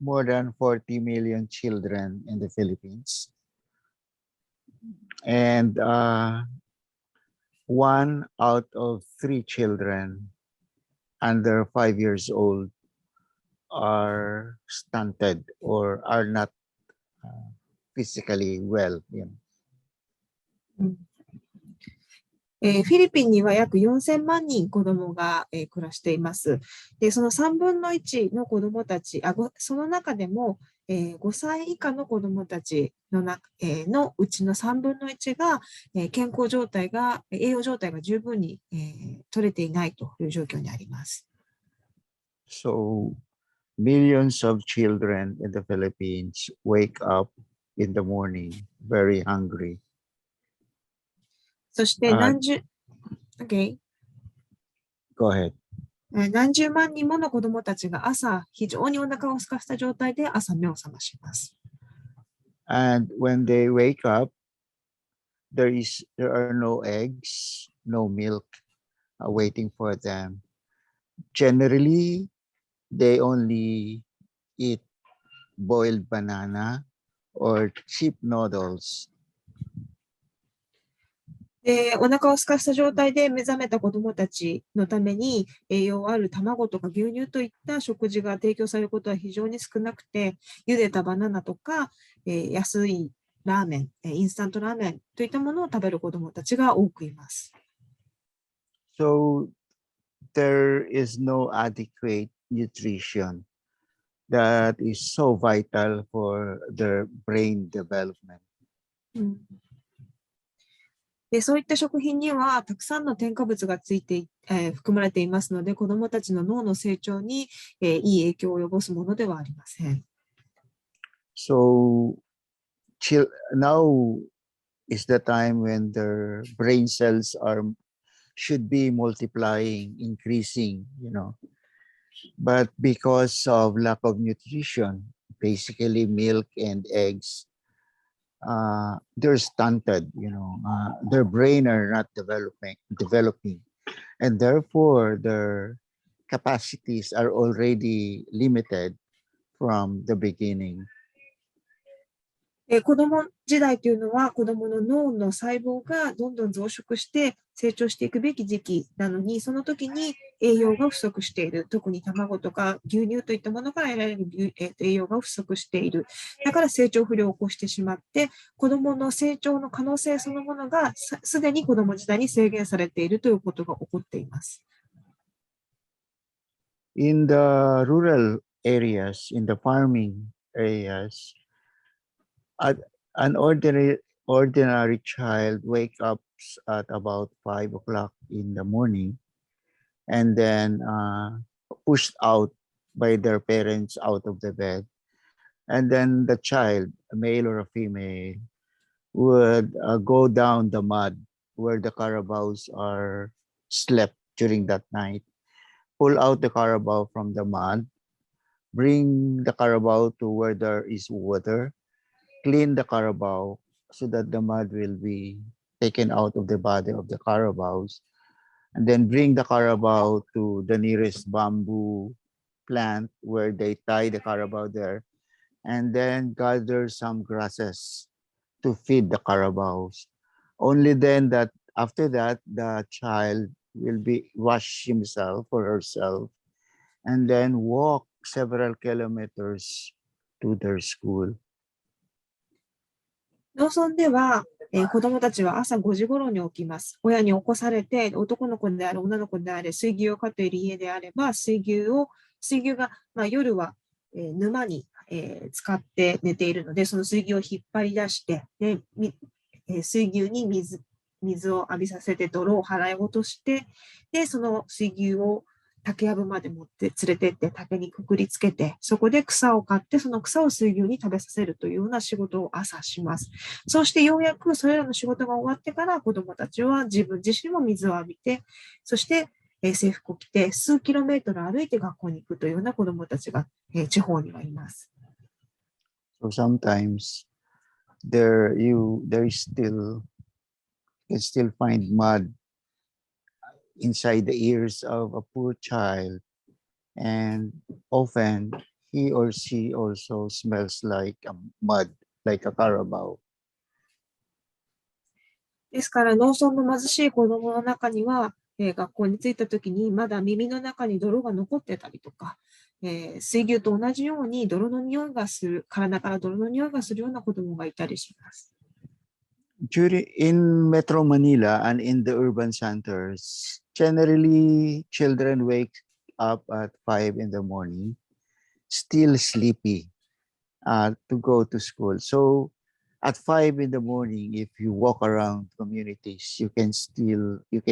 more than 40 million children in the Philippines. And 1 out of 3 children under 5 years old are stunted or are not physically well. フィリピンには約4000万人子どもが、暮らしています。で、その3分の1の子どもたち、その中でも、5歳以下の子どもたちのうちの3分の1が、健康状態が、栄養状態が十分に、取れていないという状況にあります。So, millions of children in the Philippines wake up in the morning very hungry. そしてOkay. Go ahead. 何十万人もの子どもたちが朝、非常にお腹を空かせた状態で朝目を覚まします。And when they wake up, there are no eggs, no milk waiting for them. Generally, they only eat boiled banana or cheap noodles. で、お腹を空かせた状態で目覚めた子どもたちのために栄養ある卵とか牛乳といった食事が提供されることは非常に少なくて、茹でたバナナとか、安いラーメン、インスタントラーメンといったものを食べる子どもたちが多くいます。So there is no adequate nutrition that is so vital for their brain development. で、そういった食品にはたくさんの添加物が含まれていますので、子どもたちの脳の成長に、いい影響を及ぼすものではありません。So now is the time when their brain cells should be multiplying, increasing, But because of lack of nutrition, basically milk and eggs, they're stunted, their brain are not developing, and therefore their capacities are already limited from the beginning. 子供時代というのは子供の脳の細胞がどんどん増殖して成長していくべき時期なのに、その時に栄養が不足している。特に卵とか牛乳といったものから得られる、栄養が不足している。だから成長不良を起こしてしまって、子供の成長の可能性そのものがすでに子供時代に制限されているということが起こっています。In the rural areas, in the farming areas, an ordinary child wakes up at about 5 o'clock in the morning and then pushed out by their parents out of the bed. And then the child, a male or a female, would go down the mud where the carabaos are slept during that night, pull out the carabao from the mud, bring the carabao to where there is water, clean the carabao so that the mud will be taken out of the body of the carabaos, and then bring the carabao to the nearest bamboo plant where they tie the carabao there, and then gather some grasses to feed the carabaos. Only then after that, the child will wash himself or herself and then walk several kilometers to their school. 農村では、子どもたちは朝5時頃に起きます。親に起こされて、男の子であれ、女の子であれ、水牛を飼っている家であれば、水牛が、夜は、沼に、使って寝ているので、その水牛を引っ張り出して、で水牛に水を浴びさせて泥を払い落として、で、その水牛を竹やぶまで連れてって竹にくくりつけて、そこで草を刈って、その草を水牛に食べさせるというような仕事を朝します。そうしてようやくそれらの仕事が終わってから子どもたちは自分自身も水を浴びて、そして制服を着て数キロメートル歩いて学校に行くというような子どもたちが地方にはいます。So sometimes you can still find mud inside the ears of a poor child, and often he or she also smells like mud, like a carabao. ですから、農村の貧しい子供の中には、学校に着いた時にまだ耳の中に泥が残ってたりとか、水牛と同じように泥の匂いがする、体から泥の匂いがするような子供がいたりします。In Metro Manila and in the urban centers, generally children wake up at 5 in the morning, still sleepy, to go to school. So at 5 in the morning, if you walk around communities, you can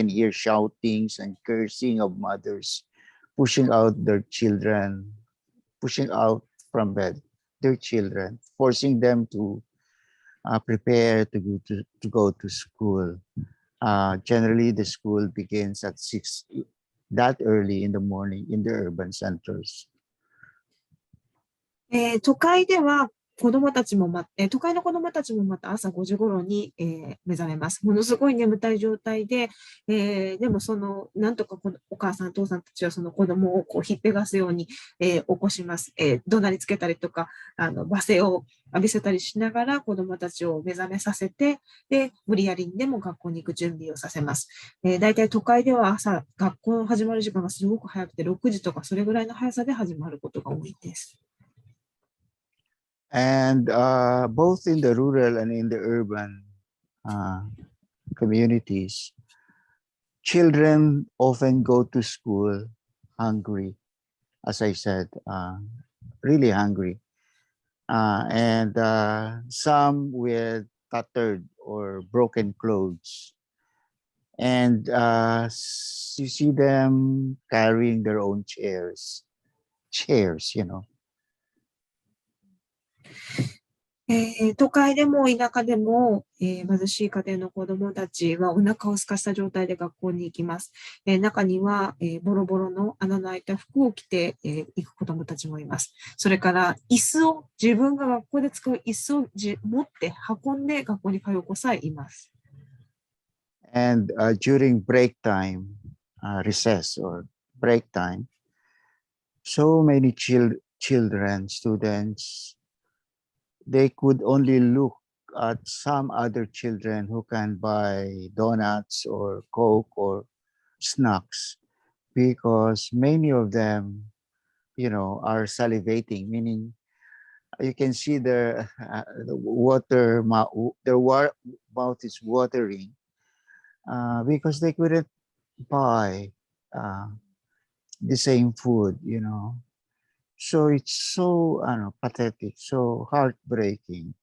hear shoutings and cursing of mothers pushing out their children, pushing out from bed their children, forcing them to prepare to go to school. Generally, the school begins at 6 that early in the morning in the urban centers. 都会では子供たちも都会の子供たちもまた朝5時頃に、目覚めます。ものすごい眠たい状態で、でもなんとかお母さん、お父さんたちはその子供をこうひっぺがすように、起こします。怒鳴りつけたりとか、罵声を浴びせたりしながら子供たちを目覚めさせて、で、無理やりにでも学校に行く準備をさせます。大体都会では朝、学校の始まる時間がすごく早くて、6時とかそれぐらいの速さで始まることが多いです。And both in the rural and in the urban communities, children often go to school hungry, as I said, really hungry. And some with tattered or broken clothes. And you see them carrying their own chairs, you know. 都会でも田舎でも、貧しい家庭の子どもたちはお腹を空かした状態で学校に行きます。中には、ボロボロの穴の開いた服を着て、行く子どもたちもいます。それから自分が学校で使う椅子を持って運んで学校に通う子さえいます。And during break time, recess or break time, so many children, students, they could only look at some other children who can buy donuts or Coke or snacks because many of them, are salivating, meaning you can see their mouth is watering because they couldn't buy the same food, So it's so pathetic, so heartbreaking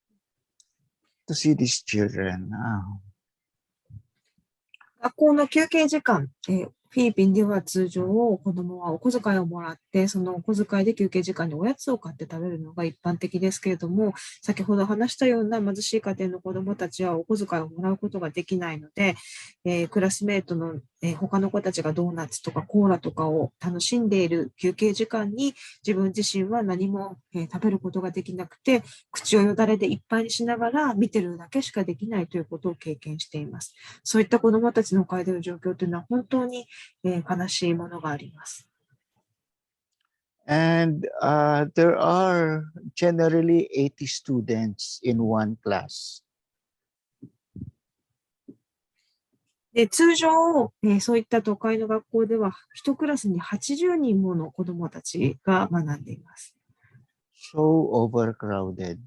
to see these children. 学校の休憩時間、フィリピンでは通常子供はお小遣いをもらって、そのお小遣いで休憩時間におやつを買って食べるのが一般的ですけれども、先ほど話したような貧しい家庭の子供たちはお小遣いをもらうことができないので、クラスメートの、他の子たちがドーナツとかコーラとかを楽しんでいる休憩時間に自分自身は何も、食べることができなくて、口をよだれでいっぱいにしながら見てるだけしかできないということを経験しています。そういった子供たちの置かれている状況というのは本当に悲しいものがあります。And there are generally 80 students in one class. で通常、そういった都会の学校では、一クラスに80人もの子どもたちが学んでいます。So overcrowded.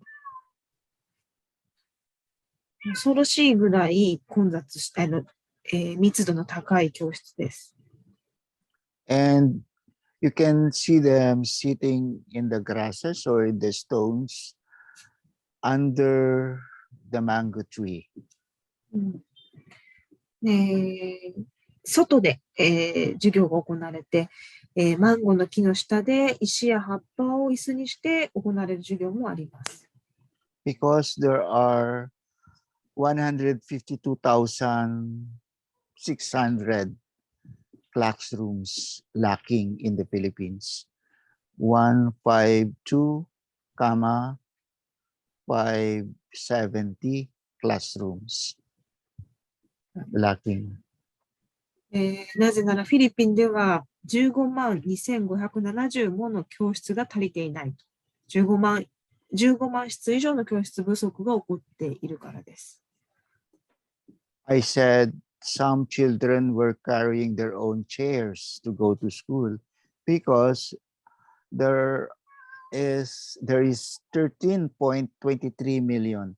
恐ろしいぐらい混雑した密度の高い教室です。And you can see them sitting in the grasses or in the stones under the mango tree. 外で、授業が行われて、マンゴーの木の下で石や葉っぱを椅子にして行われる授業もあります。Because there are 152,600 classrooms lacking in the Philippines. 152, 570 classrooms lacking. なぜならフィリピンでは15万2570もの教室が足りていないと。15万室以上の教室不足が起こっているからです。I said some children were carrying their own chairs to go to school because there is 13.23 million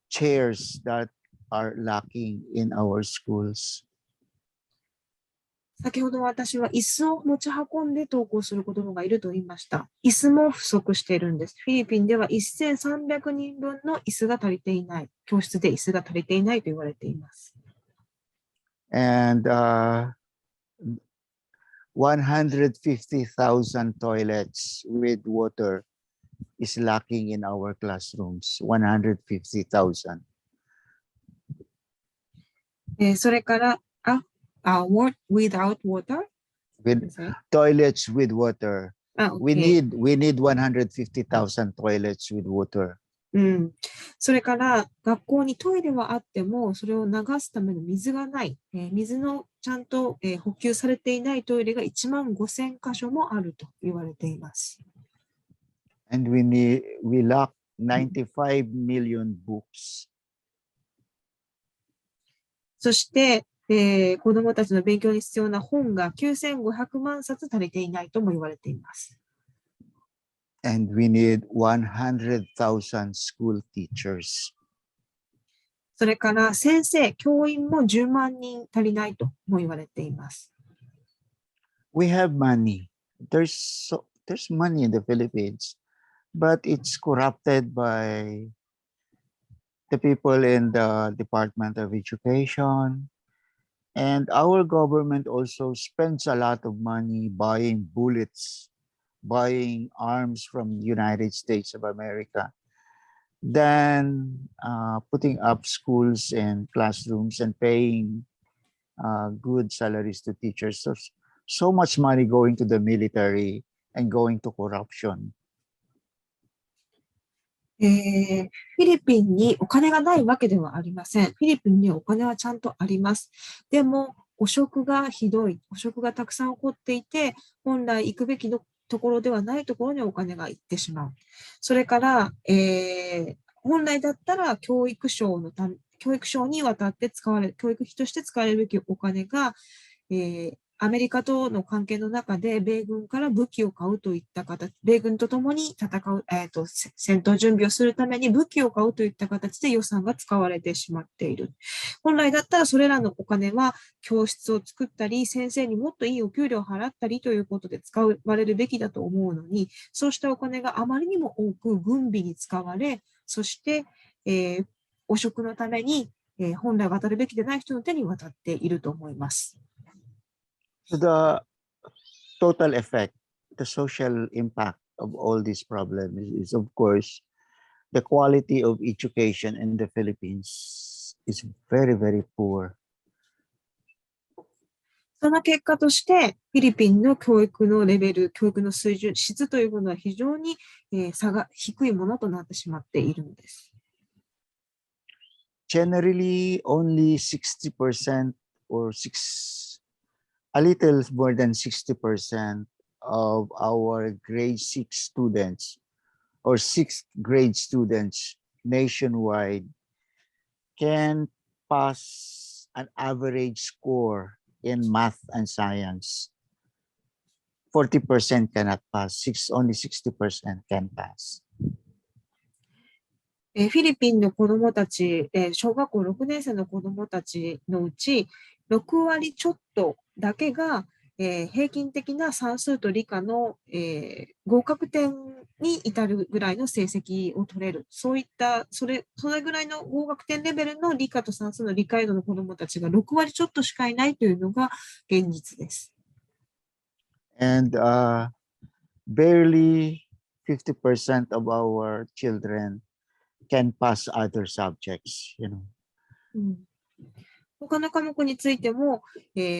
chairs that are lacking in our schools. 先ほど私は椅子を持ち運んで登校する子どもがいると言いました。椅子も不足しているんです。フィリピンでは1300人分の椅子が足りていない。教室で椅子が足りていないと言われています。And 150,000 toilets with water is lacking in our classrooms. 150,000. それから、without water? With toilets with water. We need 150,000 toilets with water. それから学校にトイレはあってもそれを流すための水がない、水のちゃんと、補給されていないトイレが1万5000箇所もあると言われています。And we lack 95 million books. そして、子どもたちの勉強に必要な本が9500万冊足りていないとも言われています。And we need 100,000 school teachers. それから先生、教員も10万人足りないとも言われています。We have money. There's money in the Philippines, but it's corrupted by the people in the Department of Education. And our government also spends a lot of money buying bullets, buying arms from the United States of America, than putting up schools and classrooms and paying good salaries to teachers. So much money going to the military and going to corruption. フィリピンにお金がないわけではありません。フィリピンにはお金はちゃんとあります。でも、汚職がひどい、汚職がたくさん起こっていて、本来行くべきのところではないところにお金が行ってしまう。それから、本来だったら教育省にわたって教育費として使われるべきお金が、アメリカとの関係の中で米軍から武器を買うといった形、米軍と共に戦う、戦闘準備をするために武器を買うといった形で予算が使われてしまっている。本来だったらそれらのお金は教室を作ったり、先生にもっといいお給料を払ったりということで使われるべきだと思うのに、そうしたお金があまりにも多く軍備に使われ、そして、汚職のために、本来渡るべきでない人の手に渡っていると思います。So the total effect, the social impact of all these problems is, of course, the quality of education in the Philippines is very, very poor. その結果として、フィリピンの教育のレベル、教育の水準、質というものは非常に、差が低いものとなってしまっているんです。Generally, only 60% or a little more than 60% of our grade 6 students or 6th grade students nationwide can pass an average score in math and science. 40% cannot pass, only 60% can pass. フィリピンの子どもたち、小学校6年生の子どもたちのうち、6割ちょっとだけが、平均的な算数と理科の、合格点に至るぐらいの成績を取れる。そういった、それぐらいの合格点レベルの理科と算数の理解度の子どもたちが6割ちょっとしかいないというのが現実です。And barely 50% of our children can pass other subjects, you know. 他の科目についても、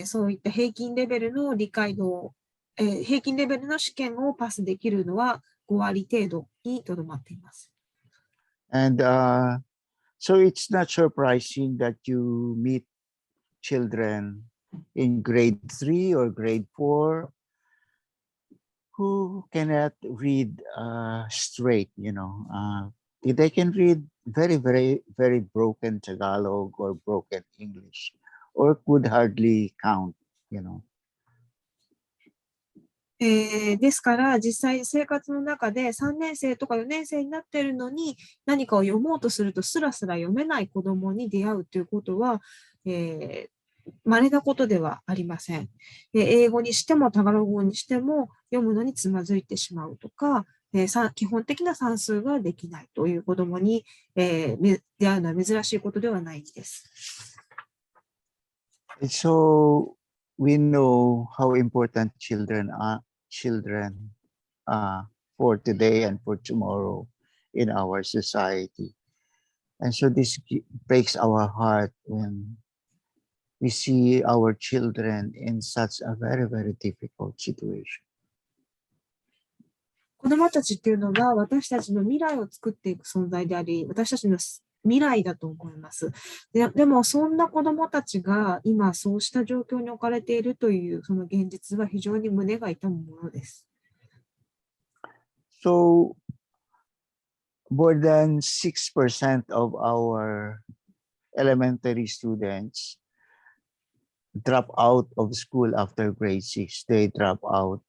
そういった平均レベルの理解度、平均レベルの試験をパスできるのは5割程度にとどまっています。And so it's not surprising that you meet children in grade 3 or grade 4 who cannot read straight, they can read very, very, very broken Tagalog or broken English, or could hardly count. ですから、実際生活の中で3年生とか4年生になっているのに、何かを読もうとするとスラスラ読めない子どもに出会うということは、稀なことではありません。英語にしてもタガログ語にしても読むのにつまずいてしまうとか、基本的な算数ができないという子どもに、出会うのは珍しいことではないです。So we know how important children for today and for tomorrow in our society. And so this breaks our heart when we see our children in such a very, very difficult situation. 子どもたちっていうのは私たちの未来を作っていく存在であり、私たちの未来だと思います。でもそんな子どもたちが今そうした状況に置かれているというその現実は非常に胸が痛むものです。So more than 6% of our elementary students drop out of school after grade 6. They drop out.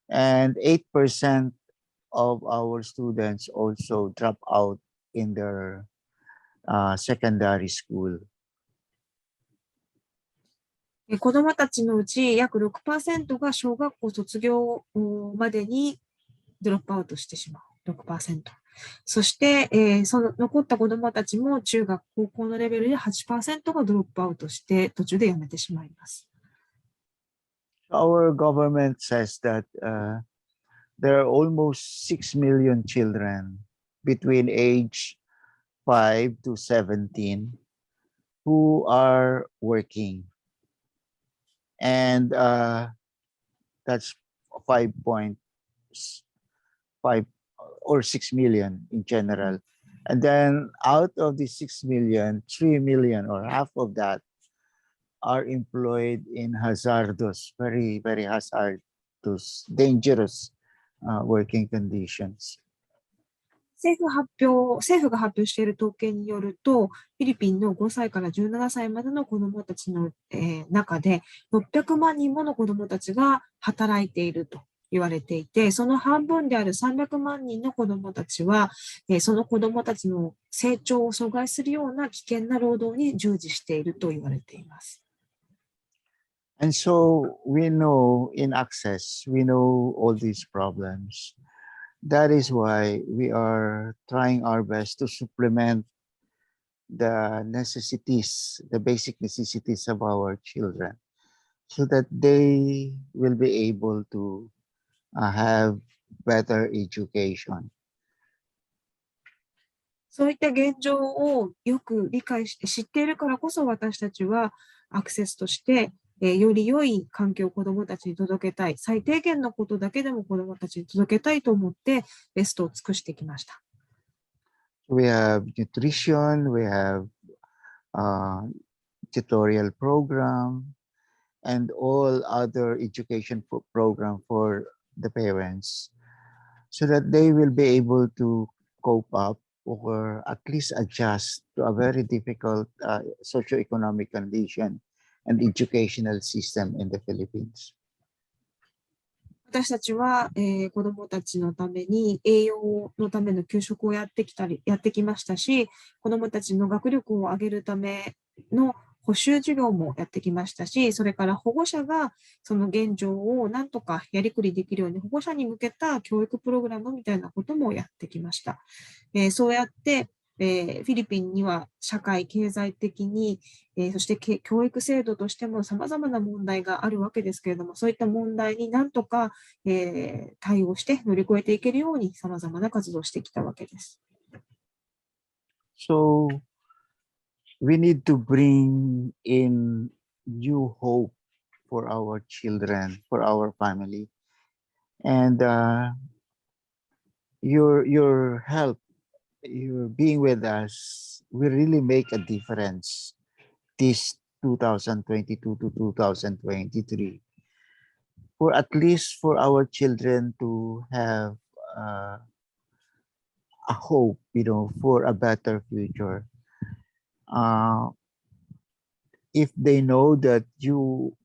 And 8% of our students also drop out in their secondary school. 子どもたちのうち約 6% が小学校卒業までにドロップアウトしてしまう。6%。そして、その残った子どもたちも中学、高校のレベルで 8% がドロップアウトして途中でやめてしまいます。Our government says that there are almost 6 million children between age 5 to 17 who are working. And that's 5.5 or 6 million in general. And then out of the 6 million, 3 million or half of that are employed in hazardous, very, very hazardous, dangerous working conditions. 政府が発表している統計によると、フィリピンの5歳から17歳までの子どもたちの、中で、600万人もの子どもたちが働いていると言われていて、その半分である300万人の子どもたちは、その子どもたちの成長を阻害するような危険な労働に従事していると言われています。And so we know in access, we know all these problems. That is why we are trying our best to supplement the necessities, the basic necessities of our children, so that they will be able to have better education. そういった現状をよく理解して知っているからこそ私たちはアクセスとして、より良い環境を子どもたちに届けたい。最低限のことだけでも子どもたちに届けたいと思ってベストを尽くしてきました。We have nutrition, we have tutorial program, and all other education program for the parents, so that they will be able to cope up or at least adjust to a very difficult socioeconomic condition and educational system in the Philippines. 私たちは、子どもたちのために栄養のための給食をやってきましたし、子どもたちの学力を上げるための補習授業もやってきましたし、それから保護者がその現状をなんとかやりくりできるように保護者に向けた教育プログラムみたいなこともやってきました。そうやって、フィリピンには社会経済的に、そして教育制度としても様々な問題があるわけですけれども、そういった問題になんとか、対応して乗り越えていけるように様々な活動をしてきたわけです。So we need to bring in new hope for our children, for our family, and your help, your being with us will really make a difference this 2022 to 2023, for at least for our children to have a hope, for a better future. If they know that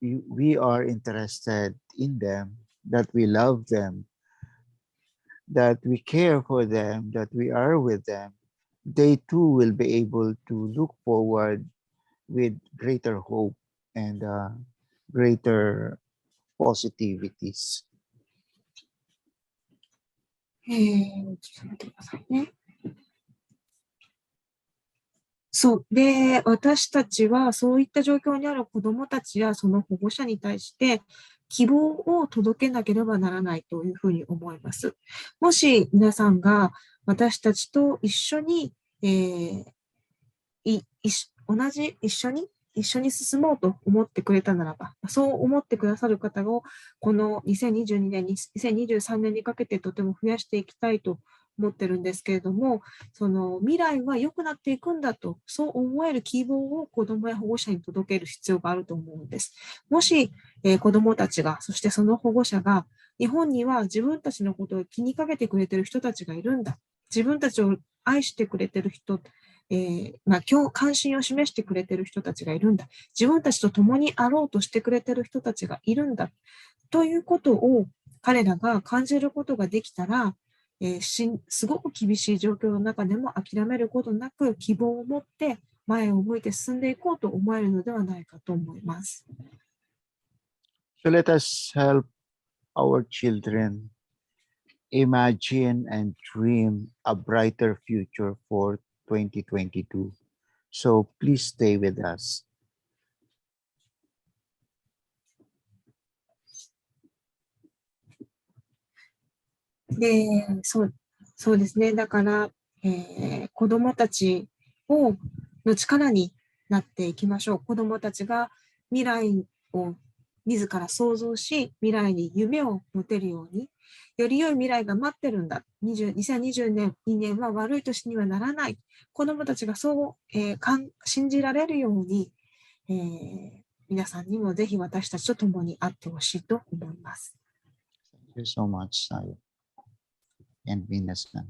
we are interested in them, that we love them, that we care for them, that we are with them, they too will be able to look forward with greater hope and greater positivities. ちょっと待ってくださいね。そう。で、私たちはそういった状況にある子どもたちやその保護者に対して希望を届けなければならないというふうに思います。もし皆さんが私たちと一緒に、一緒に進もうと思ってくれたならば、そう思ってくださる方をこの2022年、2023年にかけてとても増やしていきたいと思ってるんですけれども、その未来は良くなっていくんだと、そう思える希望を子どもや保護者に届ける必要があると思うんです。もし、子どもたちが、そしてその保護者が、日本には自分たちのことを気にかけてくれてる人たちがいるんだ。自分たちを愛してくれてる人、関心を示してくれてる人たちがいるんだ。自分たちと共にあろうとしてくれてる人たちがいるんだ。ということを彼らが感じることができたら、すごく厳しい状況の中でも諦めることなく希望を持って前を向いて進んでいこうと思えるのではないかと思います。So let us help our children imagine and dream a brighter future for 2022. So please stay with us. で、そうですね。だから、子どもたちの力になっていきましょう。子どもたちが未来を自ら想像し、未来に夢を持てるように、より良い未来が待ってるんだ。2022年は悪い年にはならない。子どもたちがそう、信じられるように、皆さんにもぜひ私たちと共にあってほしいと思います。Thank you so much, Sayo and Minasan.